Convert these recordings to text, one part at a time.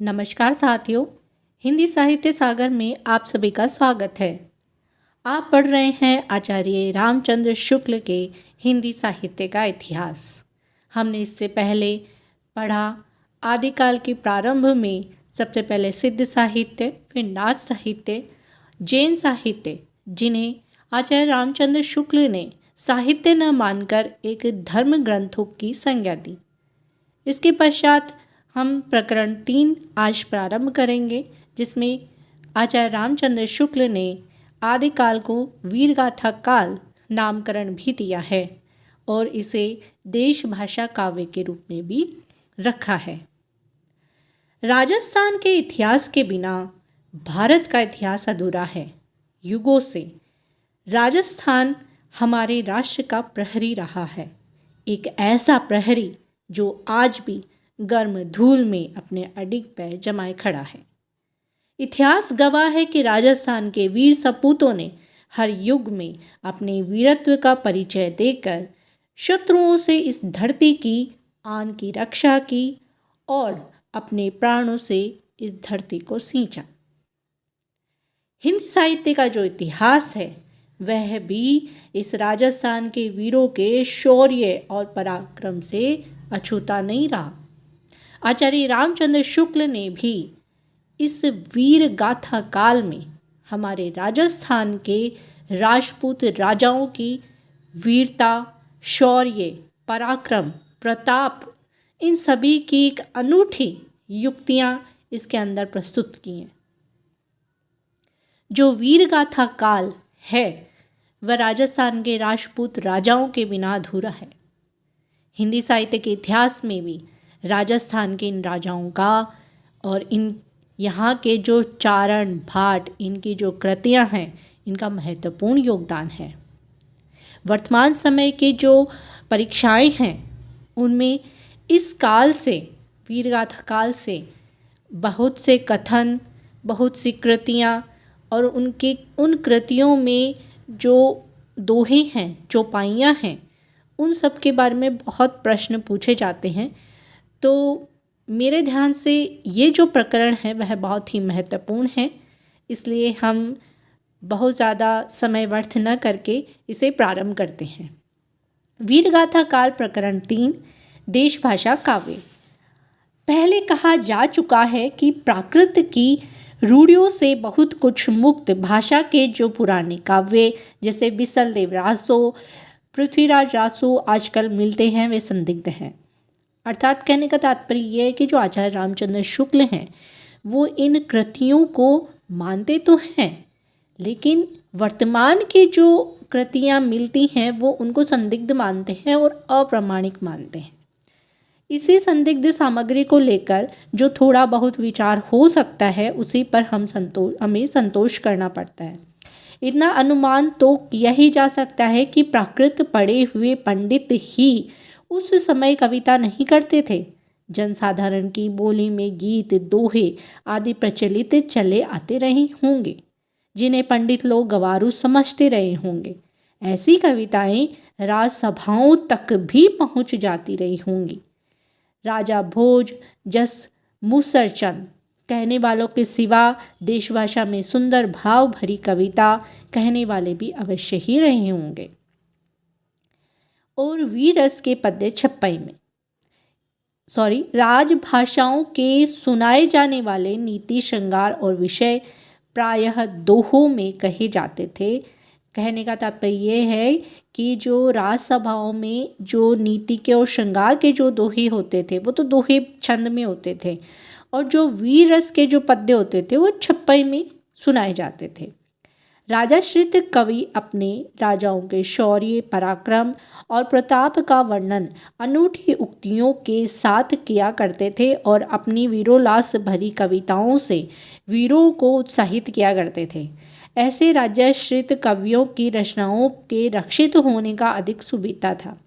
नमस्कार साथियों, हिंदी साहित्य सागर में आप सभी का स्वागत है। आप पढ़ रहे हैं आचार्य रामचंद्र शुक्ल के हिंदी साहित्य का इतिहास। हमने इससे पहले पढ़ा आदिकाल के प्रारंभ में सबसे पहले सिद्ध साहित्य, फिर नाथ साहित्य, जैन साहित्य, जिन्हें आचार्य रामचंद्र शुक्ल ने साहित्य न मानकर एक धर्म ग्रंथों की संज्ञा दी। इसके पश्चात हम प्रकरण 3 आज प्रारंभ करेंगे, जिसमें आचार्य रामचंद्र शुक्ल ने आदिकाल को वीरगाथा काल नामकरण भी दिया है और इसे देश भाषा काव्य के रूप में भी रखा है। राजस्थान के इतिहास के बिना भारत का इतिहास अधूरा है। युगों से राजस्थान हमारे राष्ट्र का प्रहरी रहा है, एक ऐसा प्रहरी जो आज भी गर्म धूल में अपने अडिग पैर जमाए खड़ा है। इतिहास गवाह है कि राजस्थान के वीर सपूतों ने हर युग में अपने वीरत्व का परिचय देकर शत्रुओं से इस धरती की आन की रक्षा की और अपने प्राणों से इस धरती को सींचा। हिंदी साहित्य का जो इतिहास है वह भी इस राजस्थान के वीरों के शौर्य और पराक्रम से अछूता नहीं रहा। आचार्य रामचंद्र शुक्ल ने भी इस वीर गाथा काल में हमारे राजस्थान के राजपूत राजाओं की वीरता, शौर्य, पराक्रम, प्रताप, इन सभी की एक अनूठी युक्तियां इसके अंदर प्रस्तुत की हैं। जो वीर गाथा काल है वह राजस्थान के राजपूत राजाओं के बिना अधूरा है। हिंदी साहित्य के इतिहास में भी राजस्थान के इन राजाओं का और इन यहाँ के जो चारण भाट, इनकी जो कृतियाँ हैं, इनका महत्वपूर्ण योगदान है। वर्तमान समय के जो परीक्षाएं हैं उनमें इस काल से, वीरगाथा काल से बहुत से कथन, बहुत सी कृतियाँ और उन कृतियों में जो दोहे हैं, चौपाइयाँ हैं, उन सब के बारे में बहुत प्रश्न पूछे जाते हैं। तो मेरे ध्यान से ये जो प्रकरण है वह बहुत ही महत्वपूर्ण है, इसलिए हम बहुत ज़्यादा समय व्यर्थ न करके इसे प्रारंभ करते हैं। वीरगाथा काल प्रकरण 3 देश भाषा काव्य। पहले कहा जा चुका है कि प्राकृत की रूढ़ियों से बहुत कुछ मुक्त भाषा के जो पुराने काव्य जैसे बिसल रासो, पृथ्वीराज रासो आजकल मिलते हैं वे संदिग्ध हैं। अर्थात कहने का तात्पर्य यह है कि जो आचार्य रामचंद्र शुक्ल हैं वो इन कृतियों को मानते तो हैं, लेकिन वर्तमान की जो कृतियाँ मिलती हैं वो उनको संदिग्ध मानते हैं और अप्रामाणिक मानते हैं। इसी संदिग्ध सामग्री को लेकर जो थोड़ा बहुत विचार हो सकता है उसी पर हमें संतोष करना पड़ता है। इतना अनुमान तो किया ही जा सकता है कि प्राकृत पढ़े हुए पंडित ही उस समय कविता नहीं करते थे। जनसाधारण की बोली में गीत, दोहे आदि प्रचलित चले आते रहे होंगे, जिन्हें पंडित लोग गवारू समझते रहे होंगे। ऐसी कविताएं राजसभाओं तक भी पहुंच जाती रही होंगी। राजा भोज, जस, मूसरचंद कहने वालों के सिवा देशभाषा में सुंदर भाव भरी कविता कहने वाले भी अवश्य ही रहे होंगे। और वीररस के पद्य छप्पई में राजभाषाओं के सुनाए जाने वाले नीति, श्रृंगार और विषय प्रायः दोहों में कहे जाते थे। कहने का तात्पर्य यह है कि जो राजसभाओं में जो नीति के और श्रृंगार के जो दोहे होते थे वो तो दोहे छंद में होते थे, और जो वीररस के जो पद्य होते थे वो छप्पई में सुनाए जाते थे। राजाश्रित कवि अपने राजाओं के शौर्य, पराक्रम और प्रताप का वर्णन अनूठी उक्तियों के साथ किया करते थे और अपनी वीरोल्लास भरी कविताओं से वीरों को उत्साहित किया करते थे। ऐसे राजाश्रित कवियों की रचनाओं के रक्षित होने का अधिक सुविधा था।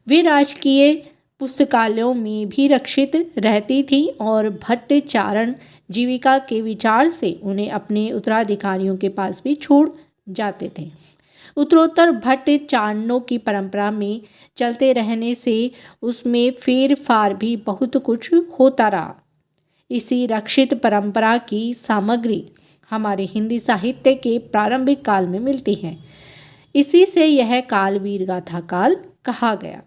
वे राजकीय पुस्तकालयों में भी रक्षित रहती थी और भट्ट चारण जीविका के विचार से उन्हें अपने उत्तराधिकारियों के पास भी छोड़ जाते थे। उत्तरोत्तर भट्ट चारणों की परंपरा में चलते रहने से उसमें फेर फार भी बहुत कुछ होता रहा। इसी रक्षित परंपरा की सामग्री हमारे हिंदी साहित्य के प्रारंभिक काल में मिलती है। इसी से यह काल वीरगाथा काल कहा गया।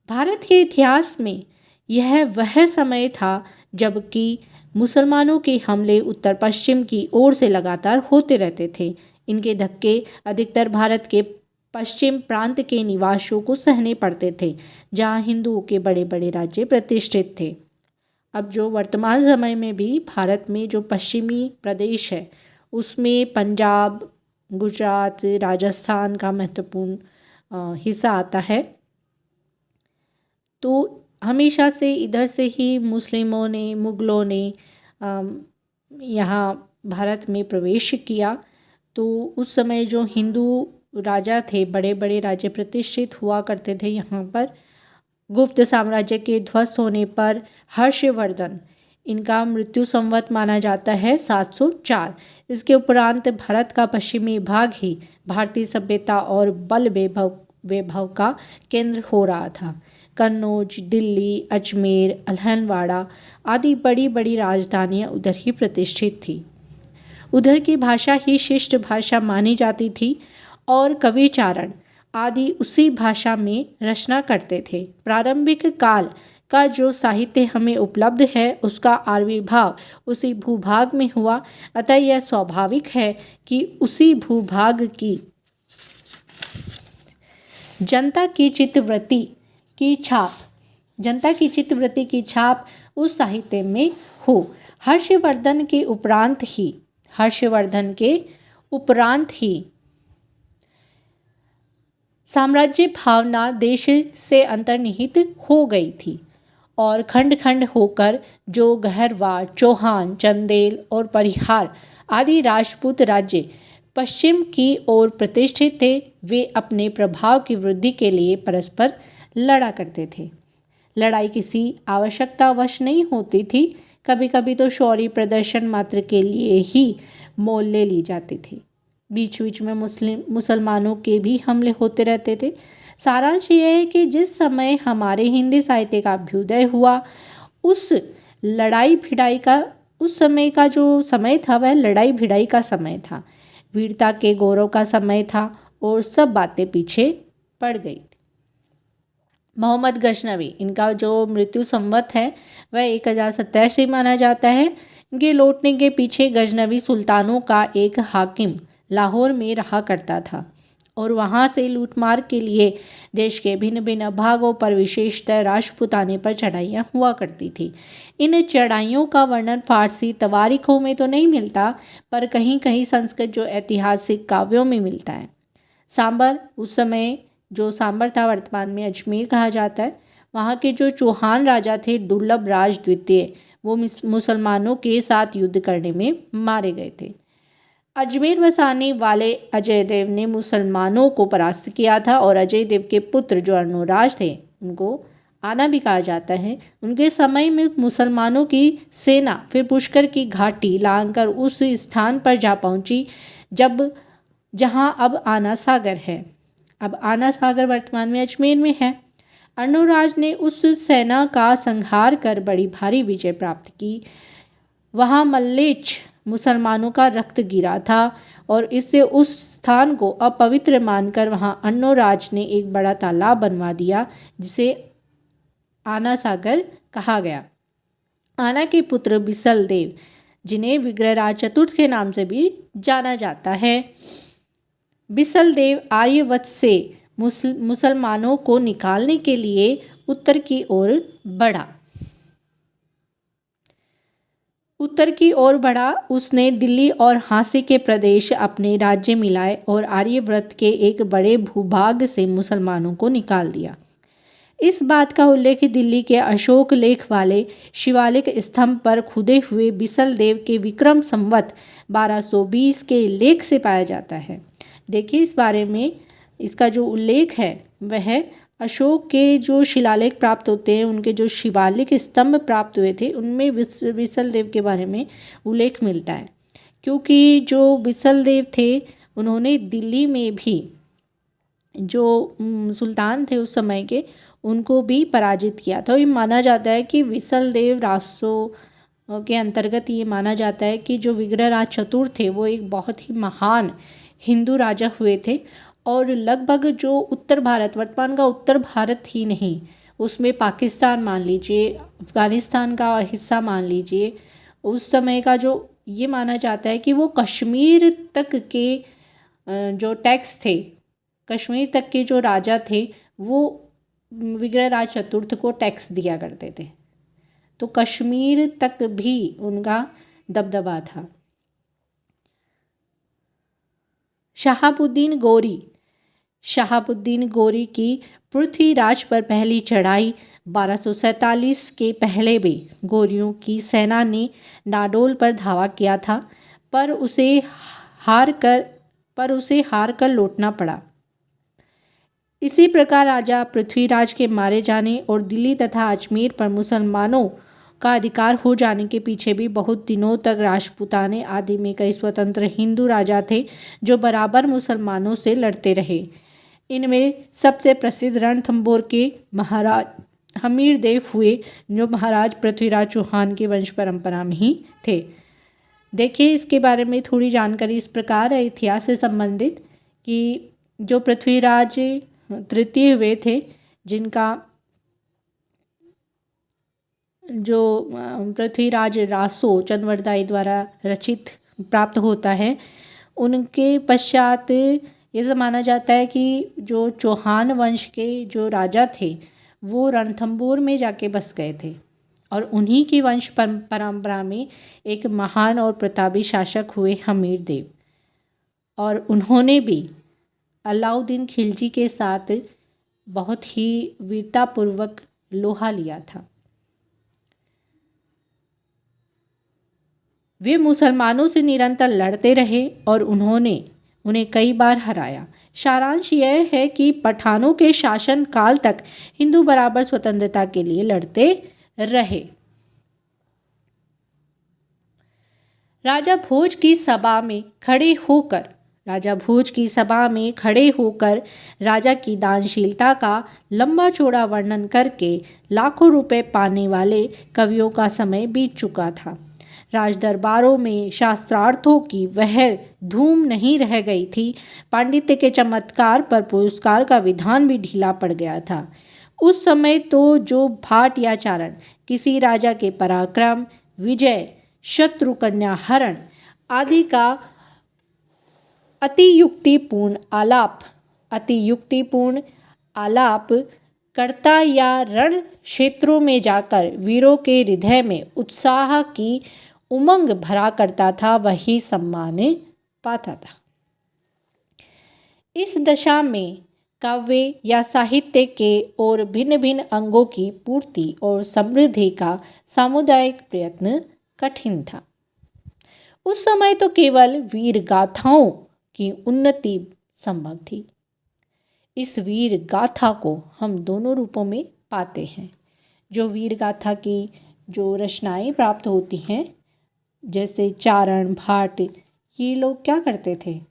भारत के इतिहास में यह वह समय था जबकि मुसलमानों के हमले उत्तर पश्चिम की ओर से लगातार होते रहते थे। इनके धक्के अधिकतर भारत के पश्चिम प्रांत के निवासियों को सहने पड़ते थे, जहां हिंदुओं के बड़े बड़े राज्य प्रतिष्ठित थे। अब जो वर्तमान समय में भी भारत में जो पश्चिमी प्रदेश है, उसमें पंजाब, गुजरात, राजस्थान का महत्वपूर्ण हिस्सा आता है। तो हमेशा से इधर से ही मुस्लिमों ने, मुग़लों ने यहाँ भारत में प्रवेश किया। तो उस समय जो हिंदू राजा थे, बड़े बड़े राज्य प्रतिष्ठित हुआ करते थे यहाँ पर। गुप्त साम्राज्य के ध्वस्त होने पर हर्षवर्धन, इनका मृत्यु संवत माना जाता है 704। इसके उपरांत भारत का पश्चिमी भाग ही भारतीय सभ्यता और बल वैभव का केंद्र हो रहा था। कन्नौज, दिल्ली, अजमेर, अल्हनवाड़ा आदि बड़ी बड़ी राजधानियाँ उधर ही प्रतिष्ठित थी। उधर की भाषा ही शिष्ट भाषा मानी जाती थी और कविचारण आदि उसी भाषा में रचना करते थे। प्रारंभिक काल का जो साहित्य हमें उपलब्ध है, उसका आविर्भाव उसी भूभाग में हुआ। अतः यह स्वाभाविक है कि उसी भूभाग की जनता की चित्तवृत्ति की छाप उस साहित्य में हो। हर्षवर्धन के उपरांत ही साम्राज्य भावना देश से अंतर्निहित हो गई थी और खंड खंड होकर जो गहरवाड़, चौहान, चंदेल और परिहार आदि राजपूत राज्य पश्चिम की ओर प्रतिष्ठित थे, वे अपने प्रभाव की वृद्धि के लिए परस्पर लड़ा करते थे। लड़ाई किसी आवश्यकतावश नहीं होती थी, कभी कभी तो शौर्य प्रदर्शन मात्र के लिए ही मोल ले ली जाती थी। बीच बीच में मुसलमानों के भी हमले होते रहते थे। सारांश यह है कि जिस समय हमारे हिंदी साहित्य का अभ्युदय हुआ, उस समय का जो समय था वह लड़ाई भिड़ाई का समय था, वीरता के गौरव का समय था और सब बातें पीछे पड़ गई थी। मोहम्मद गजनवी, इनका जो मृत्यु संवत है वह 1087 माना जाता है। इनके लौटने के पीछे गजनवी सुल्तानों का एक हाकिम लाहौर में रहा करता था और वहां से लूटमार के लिए देश के भिन्न भिन्न भागों पर, विशेषतः राजपूताने पर चढ़ाइयाँ हुआ करती थी। इन चढ़ाइयों का वर्णन फारसी तवारीखों में तो नहीं मिलता, पर कहीं कहीं संस्कृत जो ऐतिहासिक काव्यों में मिलता है। सांबर, उस समय जो सांबर था वर्तमान में अजमेर कहा जाता है, वहाँ के जो चौहान राजा थे दुर्लभ राज द्वितीय, वो मुसलमानों के साथ युद्ध करने में मारे गए थे। अजमेर बसाने वाले अजय देव ने मुसलमानों को परास्त किया था और अजय देव के पुत्र जो अर्णोराज थे, उनको आना भी कहा जाता है। उनके समय में मुसलमानों की सेना फिर पुष्कर की घाटी लांघकर उस स्थान पर जा पहुंची जहां अब आना सागर है। अब आना सागर वर्तमान में अजमेर में है। अर्णोराज ने उस सेना का संहार कर बड़ी भारी विजय प्राप्त की। वहां मल्लेच्छ मुसलमानों का रक्त गिरा था और इससे उस स्थान को अपवित्र मानकर वहां अर्णोराज ने एक बड़ा तालाब बनवा दिया, जिसे आना सागर कहा गया। आना के पुत्र बिसल देव, जिन्हें विग्रहराज चतुर्थ के नाम से भी जाना जाता है, बिसल देव आर्यवत से मुसलमानों को निकालने के लिए उत्तर की ओर बढ़ा। उसने दिल्ली और हांसी के प्रदेश अपने राज्य मिलाए और आर्यव्रत के एक बड़े भूभाग से मुसलमानों को निकाल दिया। इस बात का उल्लेख दिल्ली के अशोक लेख वाले शिवालिक स्तंभ पर खुदे हुए बिसल देव के विक्रम संवत 1220 के लेख से पाया जाता है। देखिए, इस बारे में इसका जो उल्लेख है वह अशोक के जो शिलालेख प्राप्त होते हैं, उनके जो शिवालिक स्तंभ प्राप्त हुए थे, उनमें बिसल देव के बारे में उल्लेख मिलता है। क्योंकि जो बिसल देव थे, उन्होंने दिल्ली में भी जो सुल्तान थे उस समय के, उनको भी पराजित किया था। ये माना जाता है कि विसलदेव रासो के अंतर्गत ये माना जाता है कि जो विग्रहराज चतुर्थ थे वो एक बहुत ही महान हिंदू राजा हुए थे और लगभग जो उत्तर भारत, वर्तमान का उत्तर भारत ही नहीं, उसमें पाकिस्तान मान लीजिए, अफ़गानिस्तान का हिस्सा मान लीजिए, उस समय का जो ये माना जाता है कि वो कश्मीर तक के जो टैक्स थे, कश्मीर तक के जो राजा थे वो विग्रहराज चतुर्थ को टैक्स दिया करते थे। तो कश्मीर तक भी उनका दबदबा था। शहाबुद्दीन गौरी की पृथ्वीराज पर पहली चढ़ाई 1247 के पहले भी गौरियों की सेना ने नाडोल पर धावा किया था, पर उसे हार कर लौटना पड़ा। इसी प्रकार राजा पृथ्वीराज के मारे जाने और दिल्ली तथा अजमेर पर मुसलमानों का अधिकार हो जाने के पीछे भी बहुत दिनों तक राजपूताने आदि में कई स्वतंत्र हिंदू राजा थे जो बराबर मुसलमानों से लड़ते रहे। इनमें सबसे प्रसिद्ध रणथंभौर के महाराज हमीर देव हुए, जो महाराज पृथ्वीराज चौहान की वंश परंपरा में ही थे। देखिए, इसके बारे में थोड़ी जानकारी इस प्रकार है इतिहास से संबंधित कि जो पृथ्वीराज तृतीय हुए थे, जिनका जो पृथ्वीराज रासो चंद्रवरदाई द्वारा रचित प्राप्त होता है, उनके पश्चात ये माना जाता है कि जो चौहान वंश के जो राजा थे वो रणथंभौर में जाके बस गए थे और उन्हीं की वंश परंपरा में एक महान और प्रतापी शासक हुए हमीर देव, और उन्होंने भी अलाउद्दीन खिलजी के साथ बहुत ही वीरतापूर्वक लोहा लिया था। वे मुसलमानों से निरंतर लड़ते रहे और उन्हें कई बार हराया। सारांश यह है कि पठानों के शासन काल तक हिंदू बराबर स्वतंत्रता के लिए लड़ते रहे। राजा भोज की सभा में खड़े होकर राजा की दानशीलता का लंबा चौड़ा वर्णन करके लाखों रुपए पाने वाले कवियों का समय बीत चुका था। राज दरबारों में शास्त्रार्थों की वह धूम नहीं रह गई थी। पांडित्य के चमत्कार पर पुरस्कार का विधान भी ढीला पड़ गया था। उस समय तो जो भाट या चारण किसी राजा के पराक्रम, विजय, शत्रु कन्या हरण आदि का अति युक्तिपूर्ण आलाप करता या रण क्षेत्रों में जाकर वीरों के हृदय में उत्साह की उमंग भरा करता था, वही सम्मान पाता था। इस दशा में काव्य या साहित्य के और भिन्न भिन्न अंगों की पूर्ति और समृद्धि का सामुदायिक प्रयत्न कठिन था। उस समय तो केवल वीर गाथाओं की उन्नति संभव थी। इस वीर गाथा को हम दोनों रूपों में पाते हैं। जो वीर गाथा की जो रचनाएं प्राप्त होती हैं, जैसे चारण, भाट, ये लोग क्या करते थे,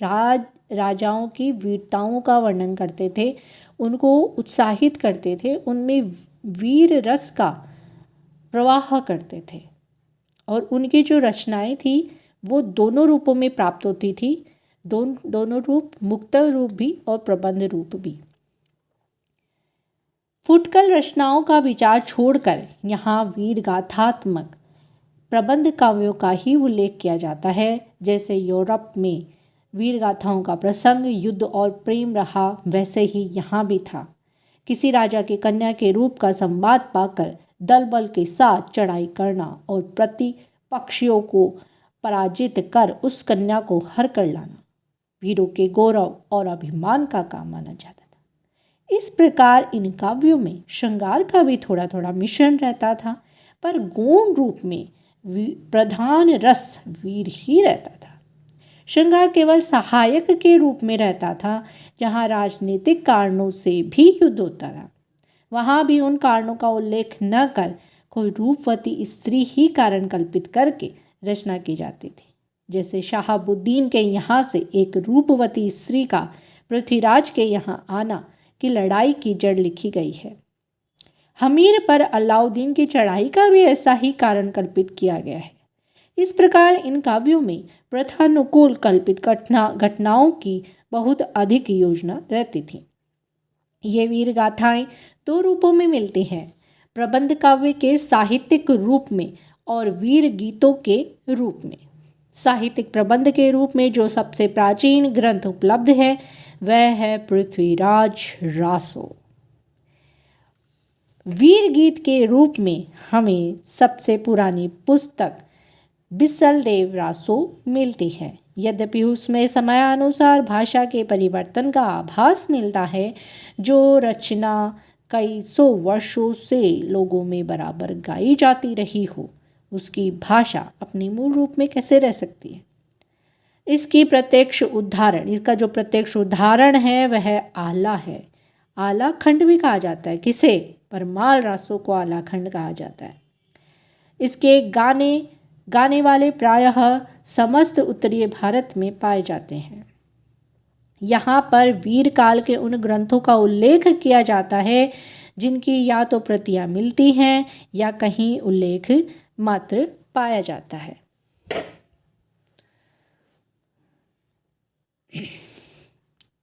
राजाओं की वीरताओं का वर्णन करते थे, उनको उत्साहित करते थे, उनमें वीर रस का प्रवाह करते थे और उनकी जो रचनाएं थी वो दोनों रूपों में प्राप्त होती थी। दोनों रूप, मुक्त रूप भी और प्रबंध रूप भी। फुटकल रचनाओं का विचार छोड़कर यहाँ वीर गाथात्मक प्रबंध काव्यों का ही उल्लेख किया जाता है। जैसे यूरोप में वीर गाथाओं का प्रसंग युद्ध और प्रेम रहा, वैसे ही यहाँ भी था। किसी राजा के कन्या के रूप का संवाद पाकर दल बल के साथ चढ़ाई करना और प्रतिपक्षियों को पराजित कर उस कन्या को हर कर लाना वीरों के गौरव और अभिमान का काम माना जाता था। इस प्रकार इन काव्यों में श्रृंगार का भी थोड़ा थोड़ा मिश्रण रहता था, पर गौण रूप में प्रधान रस वीर ही रहता था। श्रृंगार केवल सहायक के रूप में रहता था। जहाँ राजनीतिक कारणों से भी युद्ध होता था, वहाँ भी उन कारणों का उल्लेख न कर कोई रूपवती स्त्री ही कारण कल्पित करके रचना की जाती थी। जैसे शहाबुद्दीन के यहाँ से एक रूपवती स्त्री का पृथ्वीराज के यहाँ आना की लड़ाई की जड़ लिखी गई है। हमीर पर अलाउद्दीन की चढ़ाई का भी ऐसा ही कारण कल्पित किया गया है। इस प्रकार इन काव्यों में प्रथानुकूल कल्पित घटनाओं की बहुत अधिक योजना रहती थी। ये वीर गाथाएं दो रूपों में मिलती हैं, प्रबंध काव्य के साहित्यिक रूप में और वीर गीतों के रूप में। साहित्यिक प्रबंध के रूप में जो सबसे प्राचीन ग्रंथ उपलब्ध है वह है पृथ्वीराज रासो। वीर गीत के रूप में हमें सबसे पुरानी पुस्तक बिसलदेव रासो मिलती है। यद्यपि उसमें समयानुसार भाषा के परिवर्तन का आभास मिलता है, जो रचना कई सौ वर्षों से लोगों में बराबर गाई जाती रही हो, उसकी भाषा अपने मूल रूप में कैसे रह सकती है। इसका जो प्रत्यक्ष उदाहरण है वह आला है। आला खंड भी कहा जाता है। किसे? परमाल रासों को आला खंड कहा जाता है। इसके गाने वाले प्रायः समस्त उत्तरीय भारत में पाए जाते हैं। यहाँ पर वीर काल के उन ग्रंथों का उल्लेख किया जाता है जिनकी या तो प्रतियां मिलती हैं या कहीं उल्लेख मात्र पाया जाता है।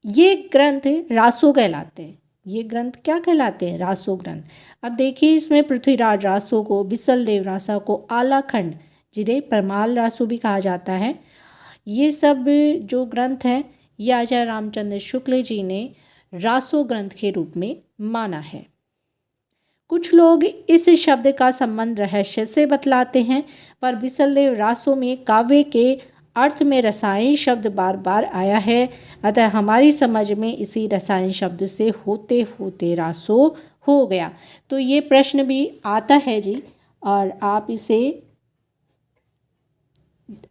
ये ग्रंथ रासो कहलाते हैं। ये ग्रंथ क्या कहलाते हैं? रासो ग्रंथ। अब देखिए, इसमें पृथ्वीराज रासो को, बिसलदेव रासा को, आलाखंड जिन्हें परमाल रासो भी कहा जाता है, ये सब जो ग्रंथ हैं ये आचार्य रामचंद्र शुक्ल जी ने रासो ग्रंथ के रूप में माना है। कुछ लोग इस शब्द का संबंध रहस्य से बतलाते हैं, पर बिसलदेव रासो में काव्य के अर्थ में रसायन शब्द बार बार आया है, अतः हमारी समझ में इसी रसायन शब्द से होते होते रासो हो गया। तो ये प्रश्न भी आता है जी, और आप इसे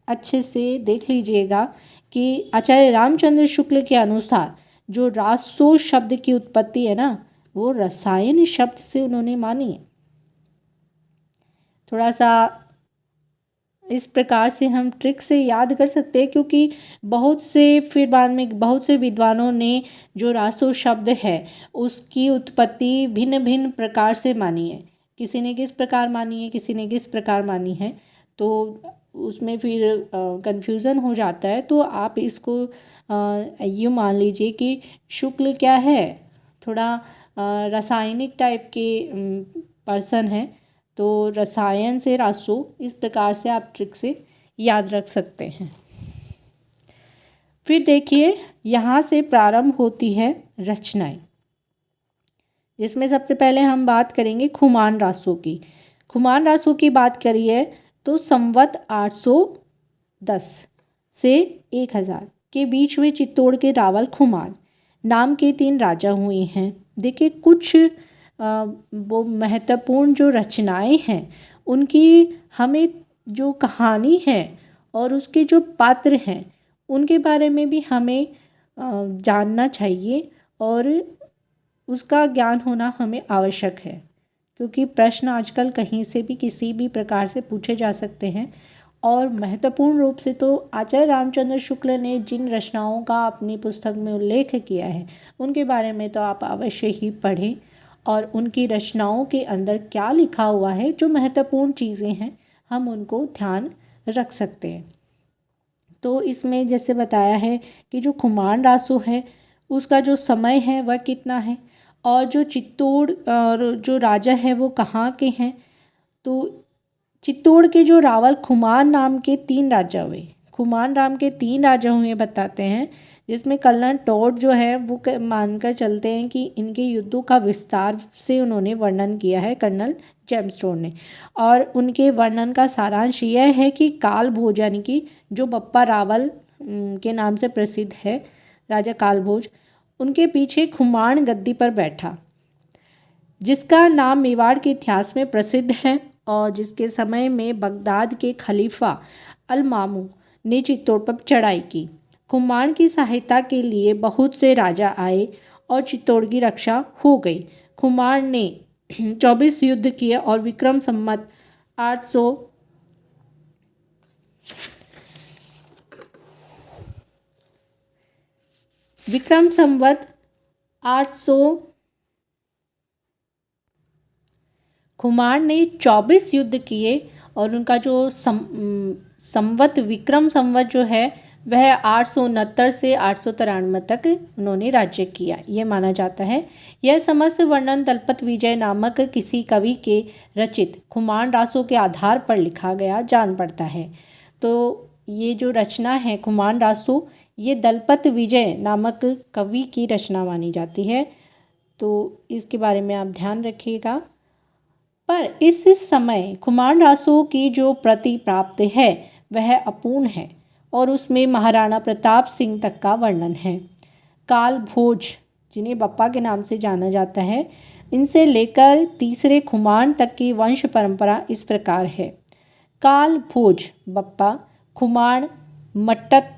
अच्छे से देख लीजिएगा कि आचार्य रामचंद्र शुक्ल के अनुसार जो रासो शब्द की उत्पत्ति है ना, वो रसायन शब्द से उन्होंने मानी है। थोड़ा सा इस प्रकार से हम ट्रिक से याद कर सकते हैं, क्योंकि फिर बाद में बहुत से विद्वानों ने जो रासो शब्द है उसकी उत्पत्ति भिन्न भिन्न प्रकार से मानी है। किसी ने किस प्रकार मानी है, किसी ने किस प्रकार मानी है, तो उसमें फिर कन्फ्यूज़न हो जाता है। तो आप इसको यूँ मान लीजिए कि शुक्ल क्या है, थोड़ा रासायनिक टाइप के पर्सन है, तो रसायन से रासो, इस प्रकार से आप ट्रिक से याद रख सकते हैं। फिर देखिए, यहाँ से प्रारंभ होती है रचनाएं, जिसमें सबसे पहले हम बात करेंगे खुमान रासो की। खुमान रासो की बात करिए तो संवत 810 से 1000 के बीच में चित्तौड़ के रावल खुमान नाम के 3 राजा हुए हैं। देखिए, कुछ वो महत्वपूर्ण जो रचनाएं हैं उनकी हमें जो कहानी है और उसके जो पात्र हैं उनके बारे में भी हमें जानना चाहिए, और उसका ज्ञान होना हमें आवश्यक है, क्योंकि प्रश्न आजकल कहीं से भी किसी भी प्रकार से पूछे जा सकते हैं। और महत्वपूर्ण रूप से तो आचार्य रामचंद्र शुक्ल ने जिन रचनाओं का अपनी पुस्तक में उल्लेख किया है उनके बारे में तो आप अवश्य ही पढ़ें, और उनकी रचनाओं के अंदर क्या लिखा हुआ है, जो महत्वपूर्ण चीज़ें हैं हम उनको ध्यान रख सकते हैं। तो इसमें जैसे बताया है कि जो खुमान रासो है उसका जो समय है वह कितना है, और जो चित्तौड़ और जो राजा है वो कहाँ के हैं। तो चित्तौड़ के जो रावल खुमान नाम के 3 राजा हुए, खुमान नाम के 3 राजा हुए बताते हैं, जिसमें कर्नल टॉड जो है वो मानकर चलते हैं कि इनके युद्धों का विस्तार से उन्होंने वर्णन किया है कर्नल जेम्स टॉड ने। और उनके वर्णन का सारांश यह है कि काल भोज, यानी कि जो बप्पा रावल के नाम से प्रसिद्ध है राजा काल भोज, उनके पीछे खुमान गद्दी पर बैठा, जिसका नाम मेवाड़ के इतिहास में प्रसिद्ध है, और जिसके समय में बगदाद के खलीफा अल मामू ने चित्तौड़ पर चढ़ाई की। खुमान की सहायता के लिए बहुत से राजा आए और चित्तौड़ की रक्षा हो गई। खुमान ने 24 युद्ध किए और विक्रम संवत 800 800 खुमाण ने 24 युद्ध किए और उनका जो संवत विक्रम संवत जो है वह 869 से 893 तक उन्होंने राज्य किया, ये माना जाता है। यह समस्त वर्णन दलपत विजय नामक किसी कवि के रचित खुमान रासों के आधार पर लिखा गया जान पड़ता है। तो ये जो रचना है खुमान रासों, ये दलपत विजय नामक कवि की रचना मानी जाती है। तो इसके बारे में आप ध्यान रखिएगा। पर इस समय खुमान रासों की जो प्रति प्राप्त है वह अपूर्ण है और उसमें महाराणा प्रताप सिंह तक का वर्णन है। काल भोज, जिन्हें बप्पा के नाम से जाना जाता है, इनसे लेकर तीसरे खुमान तक की वंश परंपरा इस प्रकार है। काल भोज बप्पा, खुमान मट्टत,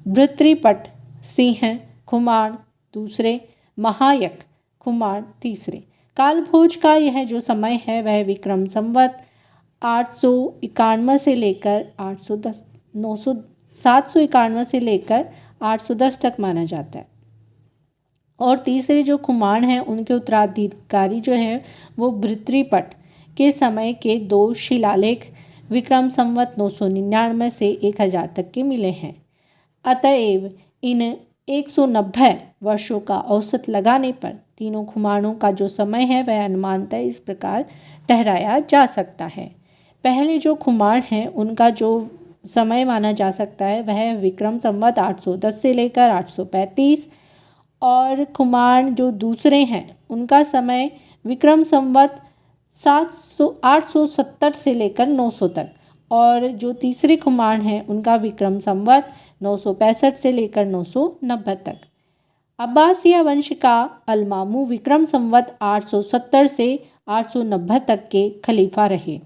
भृतृपट सिंह खुमान दूसरे, महायक खुमान तीसरे। काल भोज का यह जो समय है वह विक्रम संवत 891 से लेकर 791 से लेकर 810 तक माना जाता है। और तीसरे जो खुमान हैं उनके उत्तराधिकारी जो है वो भृतृपट के समय के 2 शिलालेख विक्रम संवत 999 से 1000 तक के मिले हैं। अतएव इन 190 वर्षों का औसत लगाने पर तीनों खुमानों का जो समय है वह अनुमानतः इस प्रकार ठहराया जा सकता है। पहले जो खुमान हैं उनका जो समय माना जा सकता है वह विक्रम संवत 810 से लेकर 835, और खुमान जो दूसरे हैं उनका समय विक्रम संवत 870 से लेकर 900 तक, और जो तीसरे खुमान हैं उनका विक्रम संवत 965 से लेकर 990 तक। अब्बासिया वंश का अलमामू विक्रम संवत 870 से 890 तक के खलीफा रहे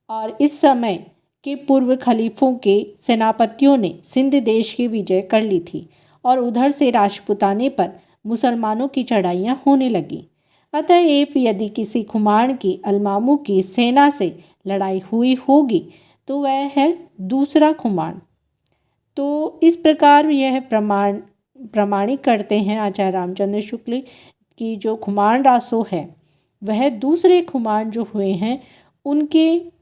और इस समय के पूर्व खलीफों के सेनापतियों ने सिंध देश की विजय कर ली थी और उधर से राजपुताने पर मुसलमानों की चढ़ाइयाँ होने लगी। अतएव यदि किसी खुमान की अलमामू की सेना से लड़ाई हुई होगी तो वह है दूसरा खुमान। तो इस प्रकार यह प्रमाणित करते हैं आचार्य रामचंद्र शुक्ल की जो खुमान रासो है वह दूसरे खुमान जो हुए हैं उनके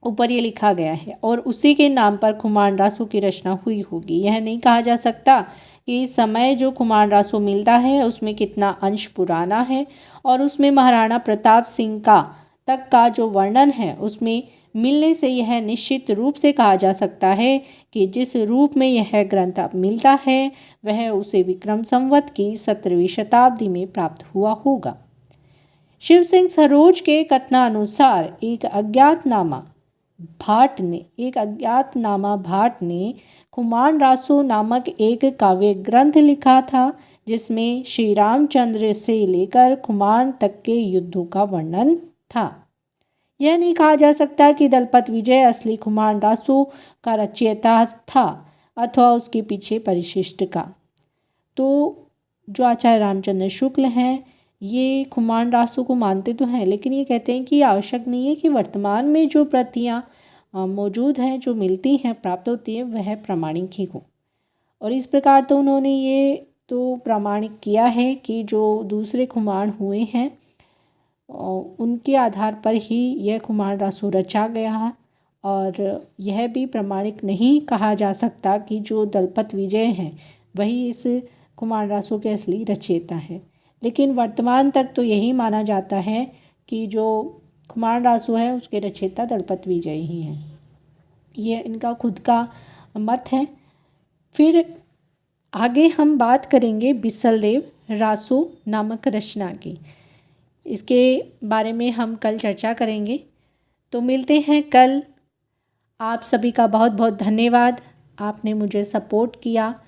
ऊपर ये लिखा गया है और उसी के नाम पर खुमान रासो की रचना हुई होगी। यह नहीं कहा जा सकता कि समय जो खुमान रासो मिलता है उसमें कितना अंश पुराना है और उसमें महाराणा प्रताप सिंह का तक का जो वर्णन है उसमें मिलने से यह निश्चित रूप से कहा जा सकता है कि जिस रूप में यह ग्रंथ अब मिलता है वह उसे विक्रम संवत की 17वीं शताब्दी में प्राप्त हुआ होगा। शिव सिंह सरोज के कथनानुसार एक अज्ञातनामा भाट ने खुमान रासो नामक एक काव्य ग्रंथ लिखा था जिसमें श्री रामचंद्र से लेकर खुमान तक के युद्धों का वर्णन था। यह नहीं कहा जा सकता कि दलपत विजय असली खुमान रासो का रचयिता था अथवा उसके पीछे परिशिष्ट का। तो जो आचार्य रामचंद्र शुक्ल हैं ये खुमान रासो को मानते तो हैं, लेकिन ये कहते हैं कि आवश्यक नहीं है कि वर्तमान में जो प्रतियाँ मौजूद हैं, जो मिलती हैं, प्राप्त होती हैं, वह प्रामाणिक ही हो। और इस प्रकार तो उन्होंने ये तो प्रमाणित किया है कि जो दूसरे खुमान हुए हैं उनके आधार पर ही यह खुमान रासो रचा गया है। और यह भी प्रमाणिक नहीं कहा जा सकता कि जो दलपत विजय हैं वही इस खुमान रासो के असली रचयिता हैं। लेकिन वर्तमान तक तो यही माना जाता है कि जो खुमान रासो है उसके रचयिता दलपत विजय ही हैं। ये इनका खुद का मत है। फिर आगे हम बात करेंगे बिसलदेव रासो नामक रचना की। इसके बारे में हम कल चर्चा करेंगे। तो मिलते हैं कल। आप सभी का बहुत बहुत धन्यवाद, आपने मुझे सपोर्ट किया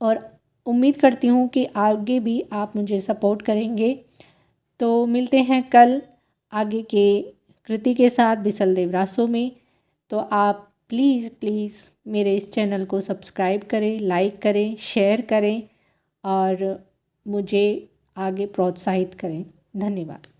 और उम्मीद करती हूँ कि आगे भी आप मुझे सपोर्ट करेंगे। तो मिलते हैं कल आगे के कृति के साथ बिसलदेव रासो में। तो आप प्लीज़ मेरे इस चैनल को सब्सक्राइब करें, लाइक करें, शेयर करें और मुझे आगे प्रोत्साहित करें। धन्यवाद।